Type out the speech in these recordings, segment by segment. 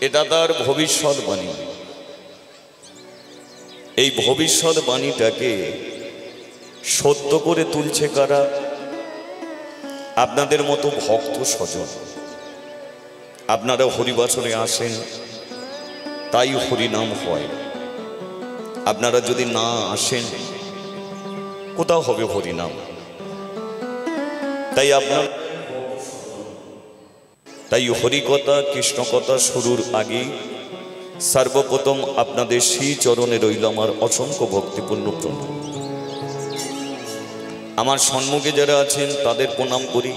এটা তার ভবিষ্যৎবাণী। এই ভবিষ্যৎবাণীটাকে সত্য করে তুলছে কারা? আপনাদের মতো ভক্ত স্বজন। আপনারা হরিবাসরে আসেন, তাই হরিনাম হয়। আপনারা যদি না আসেন, কোথাও হবে হরিনাম? তাই হরিকথা কৃষ্ণকথা শুরুর আগে সর্বপ্রথম আপনাদের শ্রী চরণে রইল আমার অসংখ্য ভক্তিপূর্ণ প্রণাম। আমার সম্মুখে যারা আছেন তাদের প্রণাম করি,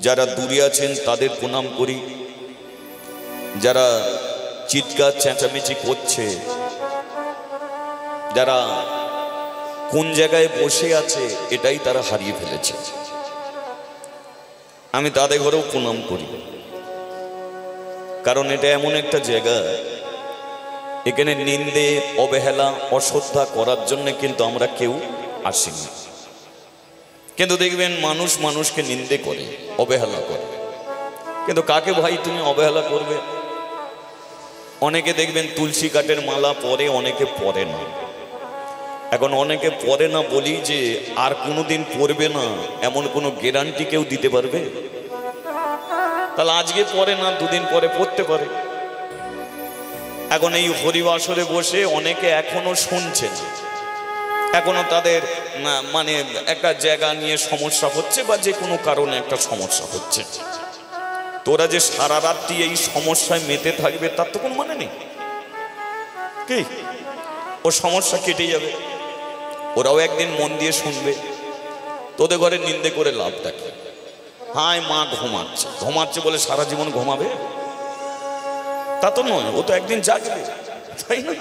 যারা দূরে আছেন তাদের প্রণাম করি, যারা চিৎকার চেঁচামেচি করছে, যারা কোন জায়গায় বসে আছে এটাই তারা হারিয়ে ফেলেছে, আমি তাদের ঘরেও প্রণাম করি। কারণ এটা এমন একটা জায়গা, এখানে নিন্দে অবহেলা অশ্রদ্ধা করার জন্য কিন্তু আমরা কেউ আসিনি। কিন্তু দেখবেন মানুষ মানুষকে নিন্দে করে, অবহেলা করে। কিন্তু কাকে ভাই তুমি অবহেলা করবে? অনেকে দেখবেন তুলসী কাঠের মালা পরে, অনেকে পরে না। এখন অনেকে পরে না বলি যে আর কোনোদিন পরবে না এমন কোনো গ্যারান্টি কেউ দিতে পারবে? তাহলে আজকে পরে না, দুদিন পরে পড়তে পারে। এখন এই হরিবাসরে বসে অনেকে এখনো শুনছেন, এখনো তাদের মানে একটা জায়গা নিয়ে সমস্যা হচ্ছে বা যে কোনো কারণে একটা সমস্যা হচ্ছে। তোরা যে সারা রাত্রি এই সমস্যায় মেতে থাকবে তার তো কোনো মানে নেই। কি ও সমস্যা কেটে যাবে, ওরাও একদিন মন দিয়ে শুনবে। তোদের ঘরে নিন্দে করে লাভটা কি? হায় মা ঘুমাচ্ছে, ঘুমাচ্ছে বলে সারা জীবন ঘুমাবে? তা তো নয়, ও তো একদিন জাগবে, তাই না?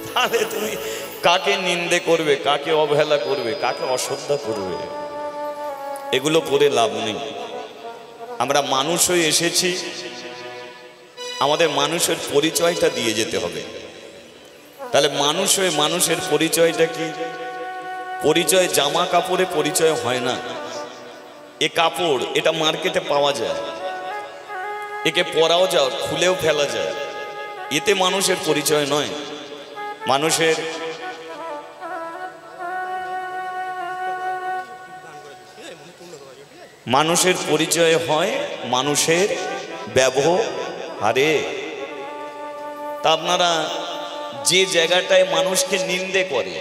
তাহলে তুমি কাকে নিন্দে করবে, কাকে অবহেলা করবে, কাকে অশ্রদ্ধা করবে? এগুলো করে লাভ নেই। আমরা মানুষ হয়ে এসেছি, আমাদের মানুষের পরিচয়টা দিয়ে যেতে হবে। তাহলে মানুষ হয়ে মানুষের পরিচয়টা কি? পরিচয় জামা কাপড়ে পরিচয় হয় না। এ কাপড়, এটা মার্কেটে পাওয়া যায়, একে পরাও যায়, খুলেও ফেলা যায়, এতে মানুষের পরিচয় নয়। মানুষের পরিচয় হয় মানুষের ব্যবহারে। তা আপনারা যে জায়গাটায় মানুষকে নিন্দে করে,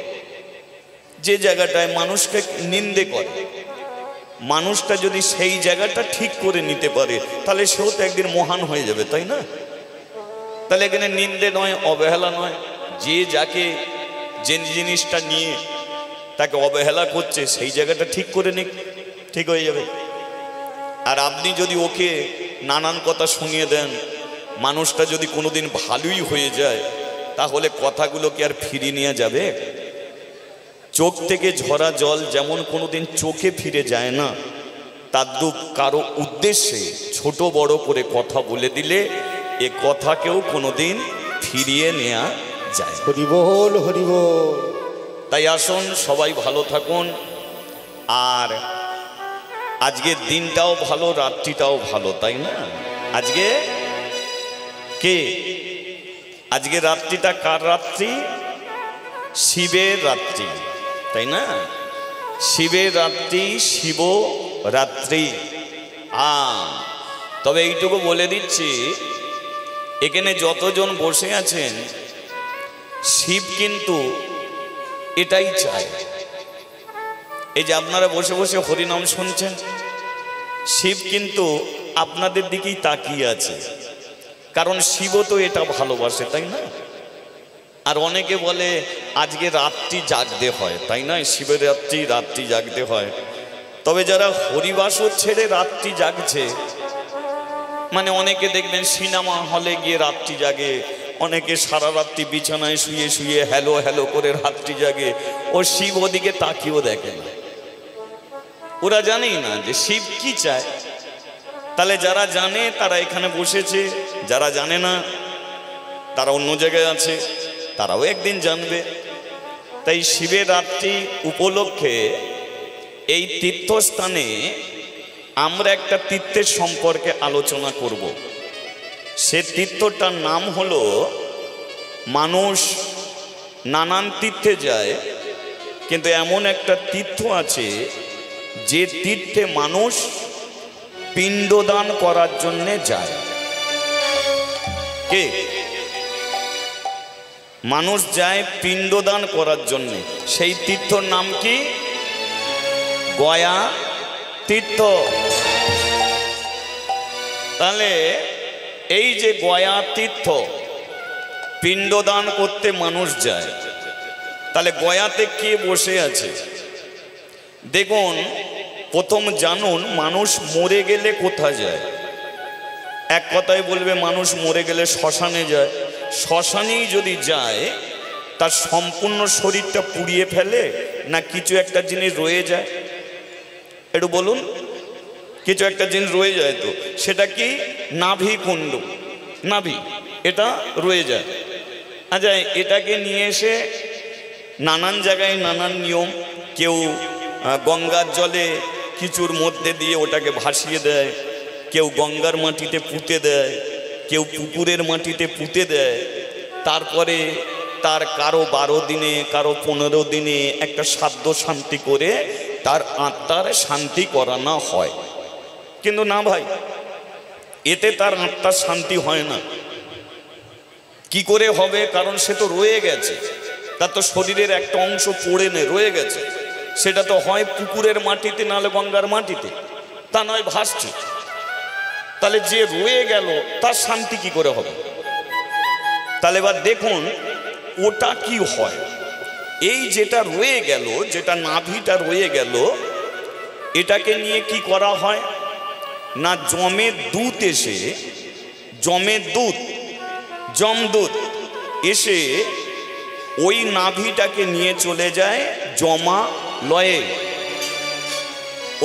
যে জায়গাটায় মানুষকে নিন্দে করে, মানুষটা যদি সেই জায়গাটা ঠিক করে নিতে পারে তাহলে সেও তো একদিন মহান হয়ে যাবে, তাই না? তাহলে এখানে নিন্দে নয়, অবহেলা নয়। যে যাকে যে জিনিসটা নিয়ে তাকে অবহেলা করছে সেই জায়গাটা ঠিক করে নিক, ঠিক হয়ে যাবে। আর আপনি যদি ওকে নানান কথা শুনিয়ে দেন, মানুষটা যদি কোনোদিন ভালোই হয়ে যায়, তাহলে কথাগুলো কি আর ফিরিয়ে নেওয়া যাবে? চোখ থেকে ঝরা জল যেমন কোনোদিন চোখে ফিরে যায় না, তাদ্রূপ কারো উদ্দেশ্যে ছোট বড় করে কথা বলে দিলে এ কথাকেও কোনোদিন ফিরিয়ে নেওয়া যায়। হরি বল, হরি বল। তাই আসুন সবাই ভালো থাকুন। আর আজকের দিনটাও ভালো, রাত্রিটাও ভালো, তাই না? আজকে কে? আজকে রাত্রিটা কার রাত্রি? শিবের রাত্রি, তাই না? শিবের রাত্রি, শিব রাত্রি। তবে এইটুকু বলে দিচ্ছি, এখানে যতজন বসে আছেন শিব কিন্তু এটাই চায়। এই যে আপনারা বসে বসে হরিনাম শুনছেন, শিব কিন্তু আপনাদের দিকেই তাকিয়ে আছে। কারণ শিবও তো এটা ভালোবাসে, তাই না? আর অনেকে বলে আজকে রাত্রি জাগতে হয়, তাই না? শিবের রাত্রি জাগতে হয়। তবে যারা হরিবাসর ছেড়ে রাত্রি জাগছে, মানে অনেকে দেখবেন সিনেমা হলে গিয়ে রাত্রি জাগে, অনেকে সারা রাত্রি বিছানায় শুয়ে শুয়ে হ্যালো হ্যালো করে রাত্রি জাগে। ও শিব ওদিকে তাকিয়েও দেখে না, ওরা জানেই না যে শিব কি চায়। তাহলে যারা জানে তারা এখানে বসেছে, যারা জানে না তারা অন্য জায়গায় আছে, তারাও একদিন জানবে। তাই শিবের রাত্রি উপলক্ষে এই তীর্থস্থানে আমরা একটা তীর্থের সম্পর্কে আলোচনা করব। সে তীর্থটার নাম হলো, মানুষ নানান তীর্থে যায়, কিন্তু এমন একটা তীর্থ আছে যে তীর্থে মানুষ পিণ্ডদান করার জন্য যায়। কে? মানুষ যায় পিণ্ডদান করার জন্য। সেই তীর্থর নাম কি? গয়া তীর্থ। তাহলে এই যে গয়া তীর্থ, পিণ্ডদান করতে মানুষ যায়, তাহলে গয়াতে কে বসে আছে? দেখুন, প্রথম জানুন মানুষ মরে গেলে কোথায় যায়? এক কথায় বলবে মানুষ মরে গেলে শ্মশানে যায়। শ্মশানেই যদি যায়, তার সম্পূর্ণ শরীরটা পুড়িয়ে ফেলে না কিছু একটা জিনিস রয়ে যায়? একটু বলুন। কিছু একটা জিনিস রয়ে যায় তো, সেটা কি? নাভি কুণ্ড, নাভি, এটা রয়ে যায়। আচ্ছা, এটাকে নিয়ে এসে নানান জায়গায় নানান নিয়ম, কেউ গঙ্গার জলে কিছুর মধ্যে দিয়ে ওটাকে ভাসিয়ে দেয়, কেউ গঙ্গার মাটিতে পুঁতে দেয়, কেউ পুকুরের মাটিতে পুঁতে দেয়। তারপরে তার কারো 12 দিনে, কারো 15 দিনে একটা সাধ্য শান্তি করে তার আত্মার শান্তি করানো হয়। কিন্তু না ভাই, এতে তার আত্মার শান্তি হয় না। কি করে হবে? কারণ সে তো রয়ে গেছে, তার তো শরীরের একটা অংশ পড়ে রয়ে গেছে। সেটা তো হয় পুকুরের মাটিতে, নাহলে গঙ্গার মাটিতে, তা নয় ভাসছে। তাহলে যে রয়ে গেল তার শান্তি কি করে হবে? তাহলে এবার দেখুন ওটা কি হয়। এই যেটা রয়ে গেল, যেটা নাভিটা রয়ে গেল, এটাকে নিয়ে কি করা হয় না, জমের দুধ এসে, জমের দুধ, যমদূত এসে ওই নাভিটাকে নিয়ে চলে যায় জমালয়ে।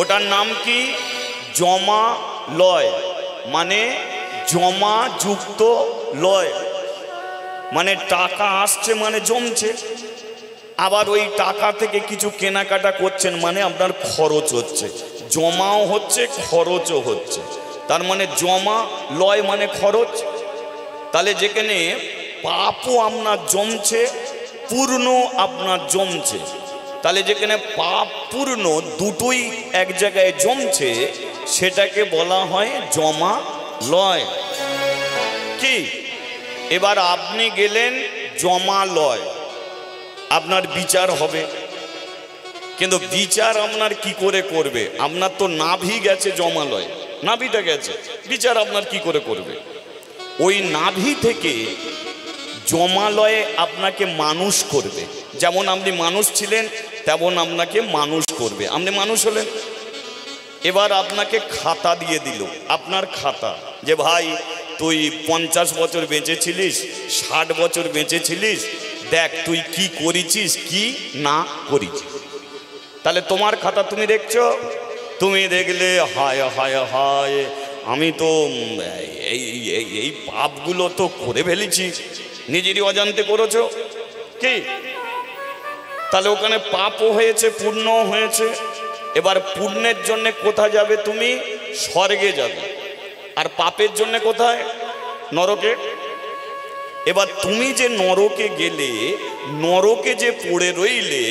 ওটার নাম কি? জমালয়, মানে জমা যুক্ত লয়, মানে টাকা আসছে মানে জমছে। আবার ওই টাকা থেকে কিছু কেনাকাটা করছেন, মানে আপনার খরচ হচ্ছে, জমাও হচ্ছে খরচও হচ্ছে। তার মানে জমা লয় মানে খরচ। তাহলে যেখানে পাপও আপনার জমছে, পূর্ণ আপনার জমছে, তাহলে যেখানে পাপ পূর্ণ দুটোই এক জায়গায় জমছে, সেটাকে বলা হয় জমালয়। কি? এবার আপনি গেলেন জমালয়, আপনার বিচার হবে, কিন্তু বিচার আপনার কি করে করবে? আপনার তো নাভি গেছে জমালয়, নাভিটা গেছে, বিচার আপনার কি করে করবে? ওই নাভি থেকে জমালয়ে আপনাকে মানুষ করবে। যেমন আপনি মানুষ ছিলেন, তেমন আপনাকে মানুষ করবে। আপনি মানুষ হলেন, এবার আপনাকে খাতা দিয়ে দিল, আপনার খাতা, যে ভাই তুই 50 বছর বেঁচেছিলিস, 60 বছর বেঁচেছিলিস, দেখ তুই কি করেছিস কি না করেছিস। তাহলে তোমার খাতা তুমি দেখছো, তুমি দেখলে হায় হায় হায়, আমি তো এই পাপগুলো তো করে ফেলেছি, নিজেরই অজান্তে করেছো কি? তাহলে ওখানে পাপও হয়েছে, পুণ্যও হয়েছে। এবার পুণ্যের জন্য কোথায় যাবে তুমি? স্বর্গে যাবে। আর পাপের জন্য কোথায়? নরকে। এবার তুমি যে নরকে গেলে, নরকে যে পড়ে রইলে,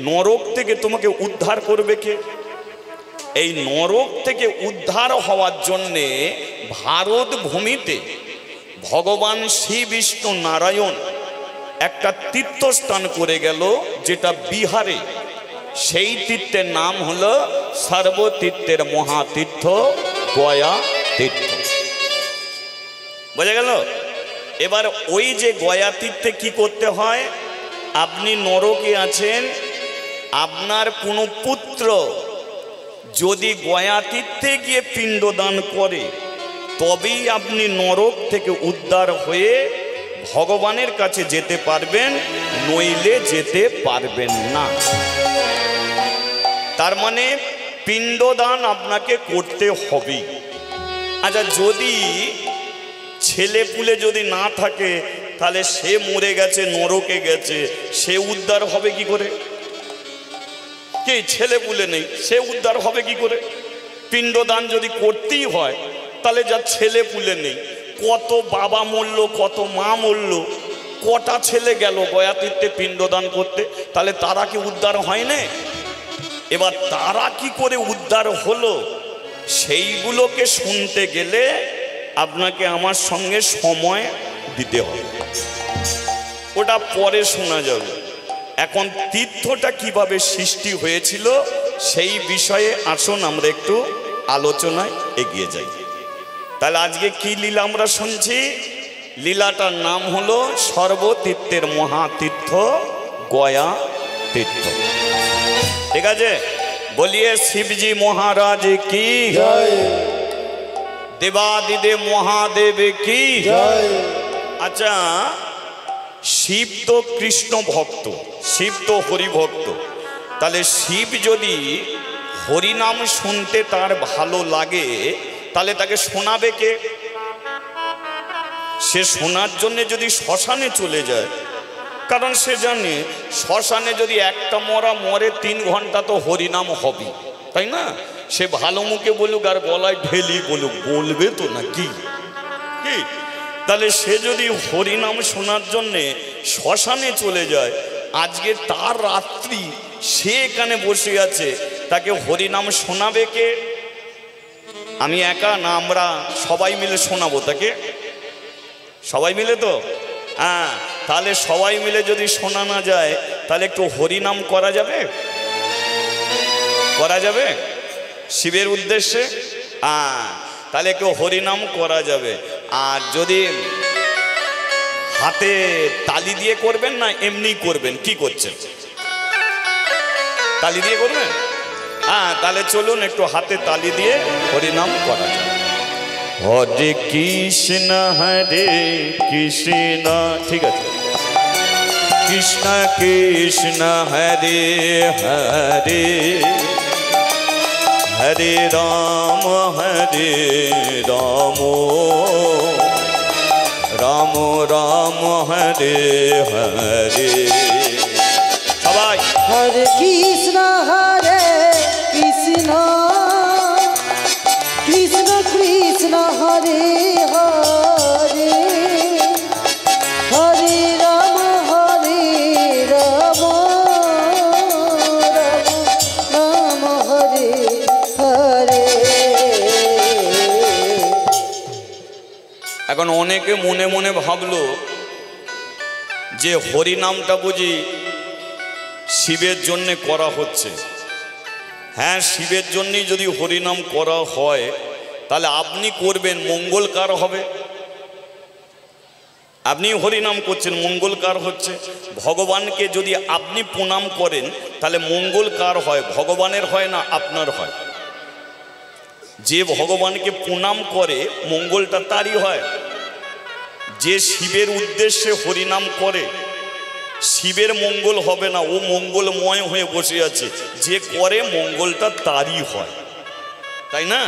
নরক থেকে তোমাকে উদ্ধার করবে কে? এই নরক থেকে উদ্ধার হওয়ার জন্যে ভারত ভূমিতে ভগবান শ্রী বিষ্ণু নারায়ণ একটা তীর্থস্থান করে গেল, যেটা বিহারে। সেই তীর্থের নাম হলো সর্বতীর্থের মহাতীর্থ গয়া তীর্থ। বোঝা গেল? এবার ওই যে গয়া তীর্থে কি করতে হয়? আপনি নরকে আছেন, আপনার কোনো পুত্র যদি গয়া তীর্থে গিয়ে পিণ্ডদান করে, তবেই আপনি নরক থেকে উদ্ধার হয়ে ভগবানের কাছে যেতে পারবেন, নইলে যেতে পারবেন না। তার মানে পিণ্ডদান আপনাকে করতে হবে। আচ্ছা, যদি ছেলে পুলে যদি না থাকে, তাহলে সে মরে গেছে, নরকে গেছে, সে উদ্ধার হবে কি করে? কে? ছেলে পুলে নেই, সে উদ্ধার হবে কি করে? পিণ্ডদান যদি করতেই হয়, তাহলে যার ছেলে পুলে নেই, কত বাবা মরল, কত মা মরল, কটা ছেলে গেল গয়া তীর্থে পিণ্ডদান করতে, তাহলে তারা কি উদ্ধার হয় না? এবার তারা কি করে উদ্ধার হলো সেইগুলোকে শুনতে গেলে আপনাকে আমার সঙ্গে সময় দিতে হবে, ওটা পরে শোনা যাবে। এখন তীর্থটা কিভাবে সৃষ্টি হয়েছিল সেই বিষয়ে আসুন আমরা একটু আলোচনায় এগিয়ে যাই। তাহলে আজকে কি লীলা আমরা শুনছি? লীলাটার নাম হলো সর্বতীর্থের মহাতীর্থ গয়া তীর্থ। ঠিক আছে, বলিয়ে শিবজি মহারাজ কি জয়, দেবাদিদেব মহাদেব কি জয়। আচ্ছা, শিব তো কৃষ্ণ ভক্ত, শিব তো হরি ভক্ত, তাহলে শিব যদি হরিনাম শুনতে তার ভালো লাগে তাহলে তাকে শোনাবে কে? সে শোনার জন্য যদি শ্মশানে চলে যায়, কারণ সে জানে শ্মশানে যদি একটা মরা মরে 3 ঘন্টা তো হরিনাম হবে, তাই না? সে ভালো মুখে বলুক আর গলায় ঢেলি বলুক, বলবে তো না কি? তাহলে সে যদি হরিনাম শোনার জন্যে শ্মশানে চলে যায়, আজকে তার রাত্রি সে এখানে বসে আছে, তাকে হরিনাম শোনাবে কে? আমি একা না, আমরা সবাই মিলে শোনাবো তাকে? সবাই মিলে তো? হ্যাঁ, তাহলে সবাই মিলে যদি শোনানো যায় তাহলে একটু হরিনাম করা যাবে? করা যাবে শিবের উদ্দেশ্যে? হ্যাঁ, তাহলে একটু হরিনাম করা যাবে। আর যদি হাতে তালি দিয়ে করবেন না এমনি করবেন? কি করছেন? তালি দিয়ে করবেন? হ্যাঁ, তাহলে চলুন একটু হাতে তালি দিয়ে হরিনাম করা যায়। হরে কৃষ্ণ ঠিক আছে, কৃষ্ণ কৃষ্ণ হরে হরে, হরে রাম রাম রাম হরে হরে। সবাই হরে কৃষ্ণ কৃষ্ণ কৃষ্ণ হরে হরে, হরে রাম রাম রাম হরে হরে। এখন অনেকে মনে মনে ভাবলো যে হরিনামটা বুঝি শিবের জন্যে করা হচ্ছে। হ্যাঁ, শিবের জন্যই যদি হরিনাম করা হয় তাহলে আপনি করবেন, মঙ্গল কার হবে? আপনি হরিনাম করছেন, মঙ্গল কার হচ্ছে? ভগবানকে যদি আপনি প্রণাম করেন তাহলে মঙ্গল কার হয়? ভগবানের হয় না আপনার হয়? যে ভগবানকে প্রণাম করে মঙ্গলটা তারই হয়। যে শিবের উদ্দেশ্যে হরিনাম করে শিবের মঙ্গল হবে না, ও মঙ্গলময় হয়ে বসে আছে, যে করে মঙ্গলটা তারই হয়, তাই না?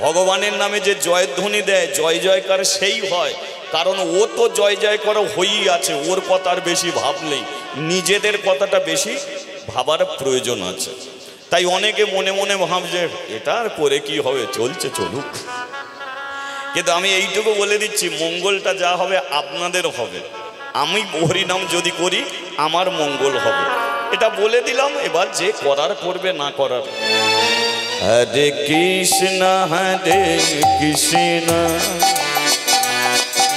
ভগবানের নামে যে জয়ধ্বনি দেয়, জয় জয়কার সেই হয়, কারণ ও তো জয় জয় করা হয়েই আছে, ওর কথার বেশি ভাবলেই নিজেদের কথাটা বেশি ভাবার প্রয়োজন আছে। তাই অনেকে মনে মনে ভাবছে এটা আর করে কি হবে, চলছে চলুক। কিন্তু আমি এইটুকু বলে দিচ্ছি, মঙ্গলটা যা হবে আপনাদের হবে। আমি হরিনাম যদি করি আমার মঙ্গল হবে, এটা বলে দিলাম। এবার যে করার করবে, না করার। হরে কৃষ্ণ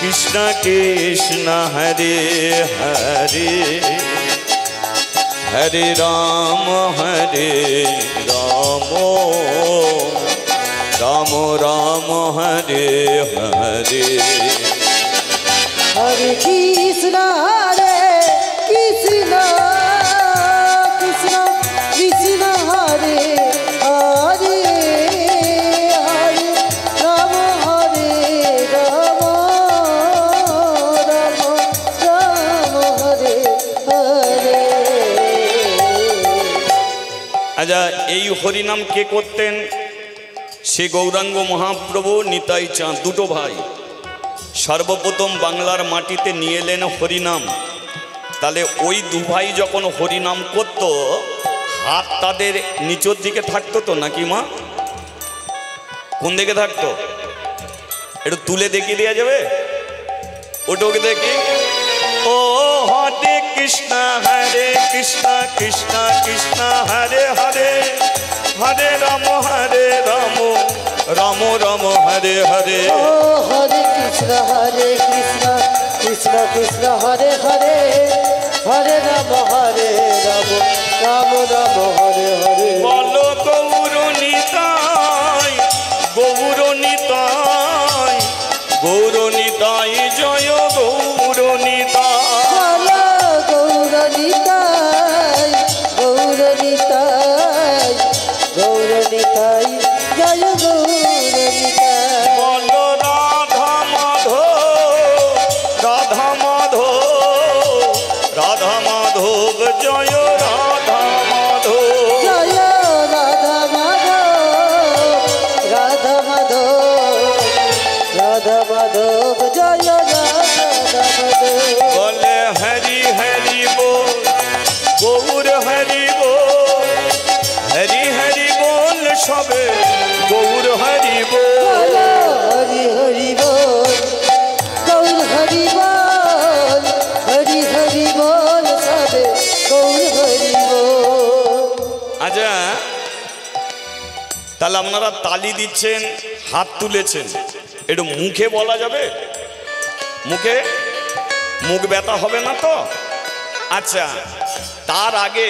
কৃষ্ণ কৃষ্ণ হরে হরে, হরে রাম রাম রাম হরে হরে। হরে কৃষ্ণ কৃষ্ণ কৃষ্ণ হরে হরে, হরে রাম রাম রাম হরে হরে। আচ্ছা, এই হরিনাম কে করতেন? সে গৌরাঙ্গ মহাপ্রভু, নিতাই চাঁদ, দুটো ভাই সর্বপ্রথম বাংলার মাটিতে নিয়ে এলেন হরিনাম। তাহলে ওই দু ভাই যখন হরিনাম করত, হাত তাদের নিচের দিকে থাকতো তো নাকি মা? কোন দিকে থাকতো? একটু তুলে দেখিয়ে দেওয়া যাবে? ওটাকে দেখি। ও হরে কৃষ্ণ কৃষ্ণ কৃষ্ণ হরে হরে, হরে রাম রাম রাম হরে হরে। ও হরে কৃষ্ণ কৃষ্ণ কৃষ্ণ হরে হরে, হরে রাম রাম রাম হরে হরে। বলো গৌর নিতাই, গৌর নিতাই, গৌর নিতাই জয় গৌর নিতাই। বলো গৌর নিতাই, গৌর নিতাই, গৌর নিতাই জয় গৌর নিতাই। বলো রাধা মাধব, রাধা মাধব, রাধা মাধব জয় রাধা মাধব। জয় রাধা মাধব, রাধা মাধব, রাধা মাধব জয় রাধা মাধব। বলে হরি হরি বল, গৌর হরি বল, হরি হরি বল সবে গৌর হরি বল। হরি হরি বল, গৌর হরি বল, হরি হরি বল সবে গৌর হরি বল। আচ্ছা, তাহলে আপনারা তালি দিচ্ছেন, হাত তুলেছেন, একটু মুখে বলা যাবে? মুখে মুখ ব্যথা হবে না তো? আচ্ছা, তার আগে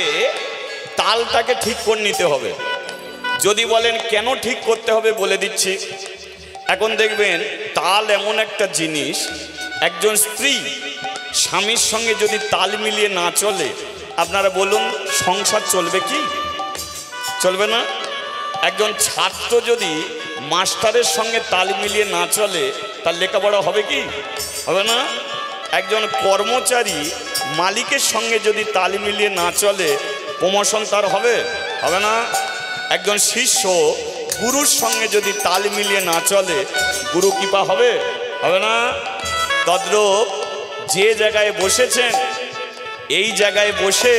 তালটাকে ঠিক করে নিতে হবে। যদি বলেন কেন ঠিক করতে হবে বলে দিচ্ছি। এখন দেখবেন তাল এমন একটা জিনিস, একজন স্ত্রী স্বামীর সঙ্গে যদি তাল মিলিয়ে না চলে, আপনারা বলুন সংসার চলবে কি? চলবে না। একজন ছাত্র যদি মাস্টারের সঙ্গে তাল মিলিয়ে না চলে, তার লেখাপড়া হবে কি? হবে না। একজন কর্মচারী মালিকের সঙ্গে যদি তাল মিলিয়ে না চলে, প্রমোশন তার হবে? হবে না। একজন শিষ্য গুরুর সঙ্গে যদি তাল মিলিয়ে না চলে, গুরু কৃপা হবে? হবে না। তদ্রূপ যে জায়গায় বসেছেন, এই জায়গায় বসে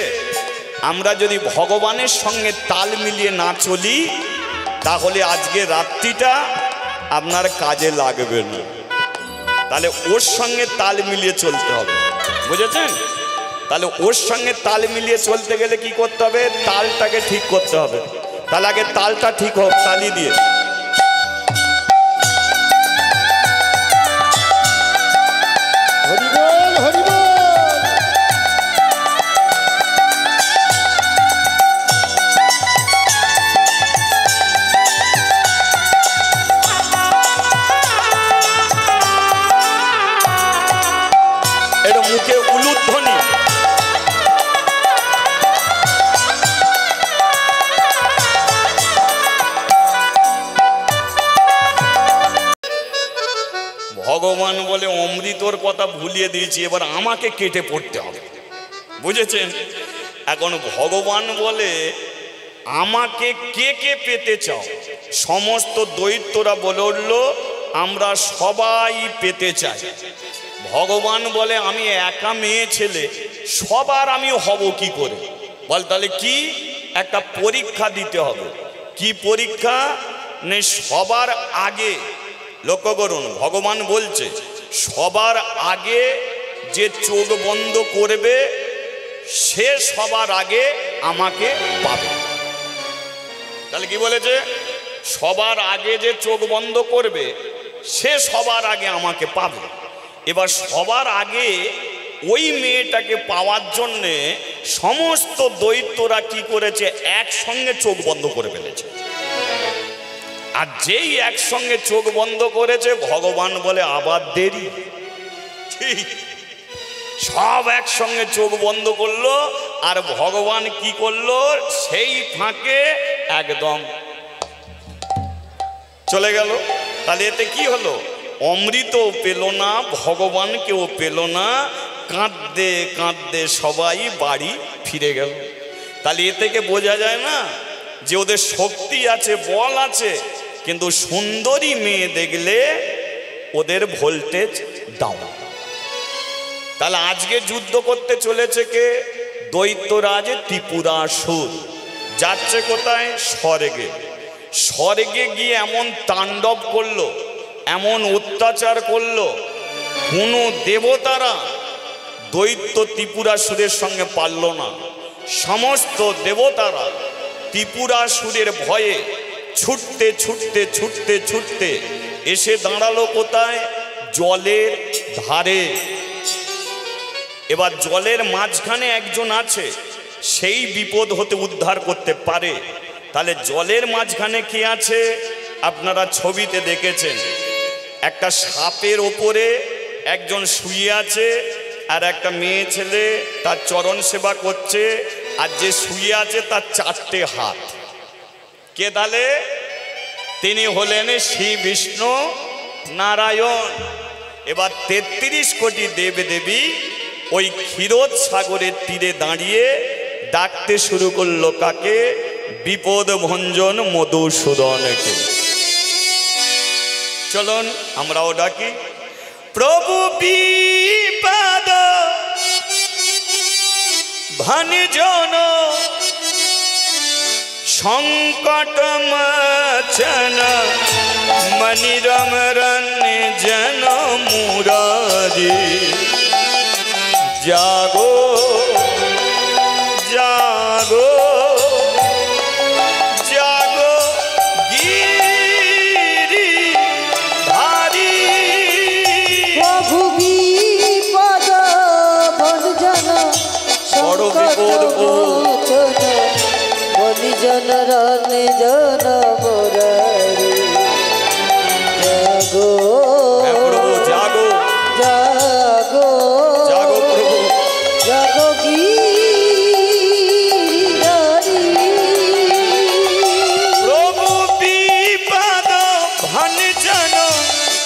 আমরা যদি ভগবানের সঙ্গে তাল মিলিয়ে না চলি, তাহলে আজকে রাত্রিটা আপনার কাজে লাগবে না। তাহলে ওর সঙ্গে তাল মিলিয়ে চলতে হবে, বুঝেছেন? তাহলে ওর সঙ্গে তাল মিলিয়ে চলতে গেলে কি করতে হবে? তালটাকে ঠিক করতে হবে। তাহলে আগে তালটা ঠিক হোক, তালি দিয়ে। হরি বল, হরি বল। এটা মুখে উলুধ্বনি। ভগবান বলে অমৃতর কথা ভুলিয়ে দিয়েছি, এবার আমাকে কেটে পড়তে হবে, বুঝেছেন? এখন ভগবান বলে আমাকে কে কে পেতে চাও? সমস্ত দৈত্যরা বলে উঠল আমরা সবাই পেতে চাই। ভগবান বলে আমি একা মেয়ে ছেলে, সবার আমি হব কি করে? বল তাহলে কি? একটা পরীক্ষা দিতে হবে। কি পরীক্ষা? নেই, সবার আগে লক্ষ্য করুন, ভগবান বলছে সবার আগে যে চোখ বন্ধ করবে সে সবার আগে আমাকে পাবে। তাহলে কি বলেছে? সবার আগে যে চোখ বন্ধ করবে সে সবার আগে আমাকে পাবে। এবার সবার আগে ওই মেয়েটাকে পাওয়ার জন্যে সমস্ত দৈত্যরা কি করেছে? একসঙ্গে চোখ বন্ধ করে ফেলেছে। আর যেই একসঙ্গে চোখ বন্ধ করেছে, ভগবান বলে আবার দেরি। ঠিক, সব একসঙ্গে চোখ বন্ধ করলো, আর ভগবান কি করলো? সেই ফাঁকে একদম চলে গেল। তাহলে এতে কি হলো? অমৃতও পেল না, ভগবানকেও পেল না, কাঁদতে কাঁদতে সবাই বাড়ি ফিরে গেল। তাহলে এ থেকে বোঝা যায় না যে ওদের শক্তি আছে, বল আছে, কিন্তু সুন্দরী মেয়ে দেখলে ওদের ভোল্টেজ ডাউন। তাহলে আজকে যুদ্ধ করতে চলেছে কে? দৈত্যরাজ ত্রিপুরাসুর। যাচ্ছে কোথায়? স্বর্গে। স্বর্গে গিয়ে এমন তাণ্ডব করলো, এমন অত্যাচার করলো, কোনো দেবতারা দৈত্য ত্রিপুরাসুরের সঙ্গে পারল না। সমস্ত দেবতারা ত্রিপুরাসুরের ভয়ে ছুটতে ছুটতে ছুটতে ছুটতে এসে দাঁড়ালো কোথায়? জলের ধারে। এবার জলের মাঝখানে একজন আছে, সেই বিপদ হতে উদ্ধার করতে পারে। তাহলে জলের মাঝখানে কি আছে? আপনারা ছবিতে দেখেছেন, একটা সাপের ওপরে একজন শুয়ে আছে, আর একটা মেয়ে ছেলে তার চরণ সেবা করছে, আর যে শুয়ে আছে তার 4টে হাত। কে তাহলে? তিনি হলেন শ্রী বিষ্ণু নারায়ণ। এবার 33 কোটি দেবদেবী ওই ক্ষীরোদ সাগরের তীরে দাঁড়িয়ে ডাকতে শুরু করলো কাকে? বিপদ ভঞ্জন মধুসূদনকে। চলুন আমরাও ডাকি, প্রভু বিপদ ভঞ্জন সংকট মোচন মনিরম রঞ্জন মুরারি। জাগো জাগো জাগো গিরি ধারি। প্রভু বিপদ ভঞ্জন সংকট মোচন মনিজন রঞ্জন মুরারি। জাগো প্রভু জাগো জাগো জাগো প্রভু জাগো গিরিধারী। প্রভু বিপদ ভঞ্জন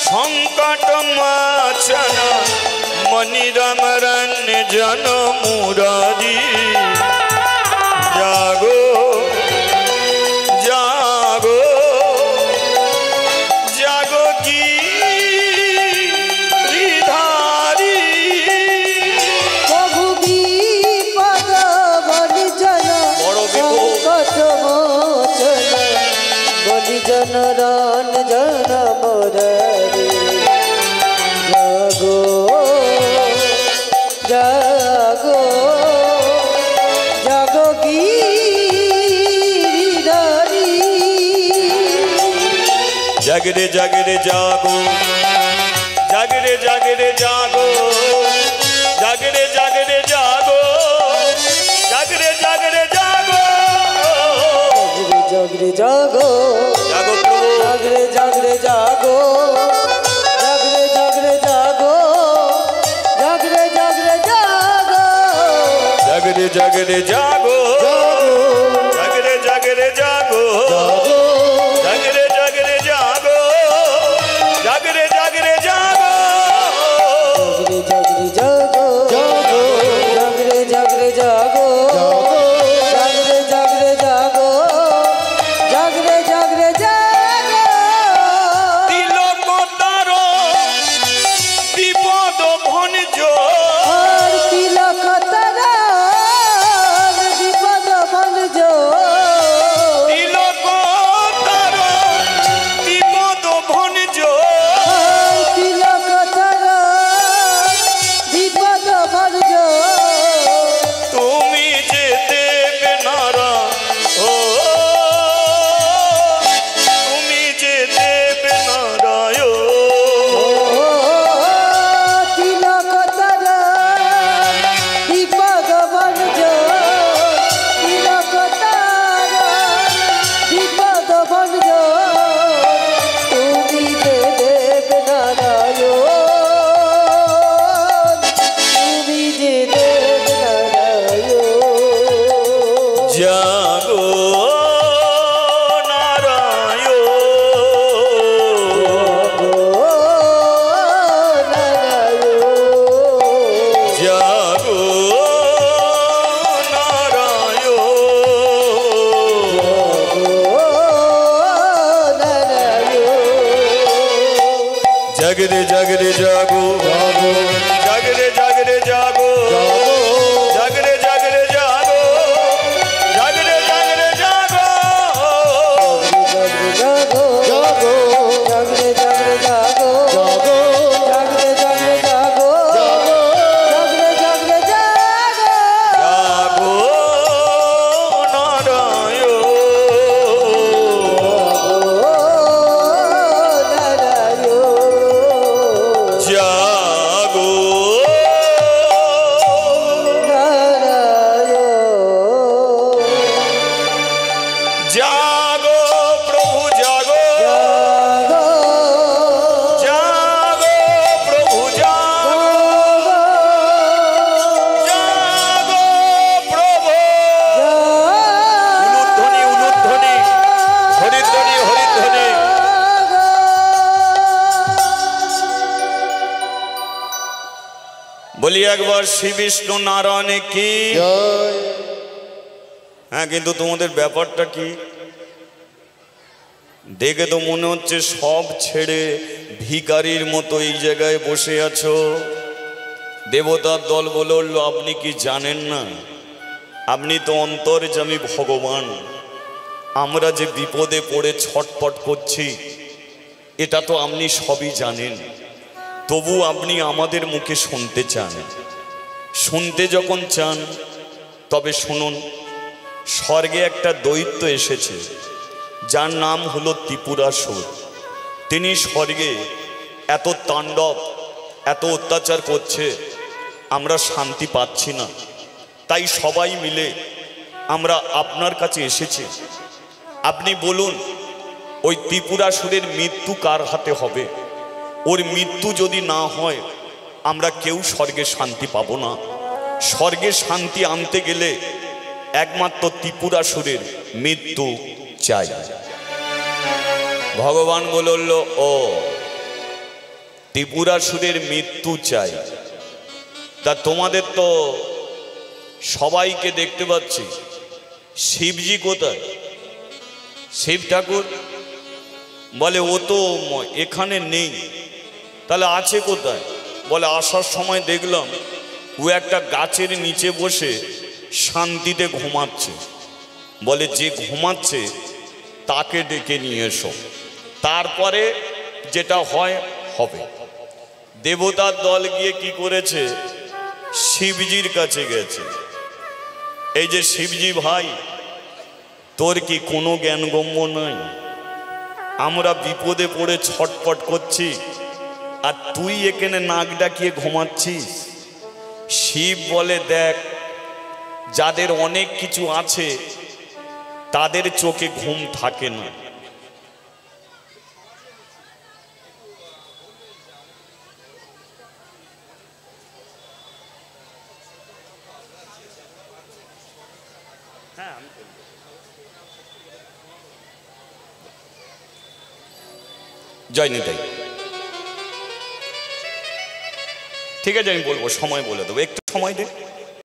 সংকট মোচন মনিরম রঞ্জন মুরারি। জাগো জাগো জাগো গিরিধারী। প্রভু বিপদ ভঞ্জন বড় বিপদ। সংকট মোচন মনিজন রঞ্জন মুরারি। জাগো জাগো জাগো গিরিধারী। জাগরে জাগরে জাগো জাগরে জাগরে জাগো জাগরে জাগরে জাগো জাগরে জাগরে জাগো জাগরে জাগো জাগো প্রভু জাগরে জাগরে জাগো জাগরে জাগরে জাগো জাগরে জাগরে জাগো জাগরে জাগরে জাগো জাগরে জাগরে জাগো জাগরে জাগরে জাগো জাগরে জাগরে জাগো জাগরে জাগরে জাগো জাগরে জাগরে জাগো জাগরে জাগরে জাগো জাগরে জাগরে জাগো। তিলক তার বিপদ ভঞ্জ আর তিলক তারা বিপদ ভঞ্জ। তিলক তার বিপদ ভঞ্জ আর তিলক তারা বিপদ ভঞ্জ। তুমি যে দেবে নারা ও তুমি যে দেবে নারায়ণ। তিলক তারা বিপদ ভঞ্জ। তিলক তারা বিপদ ভঞ্জ। তুমি যে দেব নারায়ণ। তুমি যে দেব নারায়ণ। জাগো নারায়ণ জাগো নারায়ণ। জাগরে জাগরে জাগো জাগরে জাগরে জাগো জাগরে জাগরে জাগো জাগরে জাগরে জাগো জাগরে জাগরে জাগো বলি একবার শ্রী বিষ্ণু নারায়ণে কি জয়। হ্যাঁ, কিন্তু তোমাদের ব্যাপারটা কি? দেখে তো মনে হচ্ছে সব ছেড়ে ভিখারির মতো এই জায়গায় বসে আছো। দেবতার দল বলল, আপনি কি জানেন না? আপনি তো অন্তর্যামী ভগবান। আমরা যে বিপদে পড়ে ছটপট করছি এটা তো আপনি সবই জানেন, তবু আপনি আমাদের মুখে শুনতে চান। শুনতে যখন চান তবে শুনুন, স্বর্গে একটা দৈত্য এসেছে যার নাম হলো ত্রিপুরাসুর। তিনি স্বর্গে এত তাণ্ডব, এত অত্যাচার করছে, আমরা শান্তি পাচ্ছি না। তাই সবাই মিলে আমরা আপনার কাছে এসেছি। আপনি বলুন, ওই ত্রিপুরাসুরের মৃত্যু কার হাতে হবে? ওর মৃত্যু যদি না হয় আমরা কেউ স্বর্গে শান্তি পাবো না। স্বর্গে শান্তি আনতে গেলে একমাত্র ত্রিপুরাসুরের মৃত্যু চাই। ভগবান বলল, ও ত্রিপুরাসুরের মৃত্যু চাই, তা তোমাদের তো সবাইকে দেখতে পাচ্ছি, শিবজি কোথায়? শিব ঠাকুর বলে, ও তো এখানে নেই। তাহলে আছে কোথায়? বলে, আসার সময় দেখলাম ও একটা গাছের নিচে বসে শান্তিতে ঘুমাচ্ছে। বলে, যে ঘুমাচ্ছে তাকে ডেকে নিয়ে এসো, তারপরে যেটা হয় হবে। দেবতার দল গিয়ে কি করেছে? শিবজির কাছে গেছে। এই যে শিবজি ভাই, তোর কি কোনো জ্ঞানগম্য নাই? আমরা বিপদে পড়ে ছটপট করছি আর তুই এখানে নাক ডাকিয়ে ঘুমাচ্ছিস। শিব বলে, দেখ, যাদের অনেক কিছু আছে তাদের চোখে ঘুম থাকে না। জয় নিতাই। ঠিক আছে, আমি বলবো, সময় বলে দেবো, একটু সময় দে।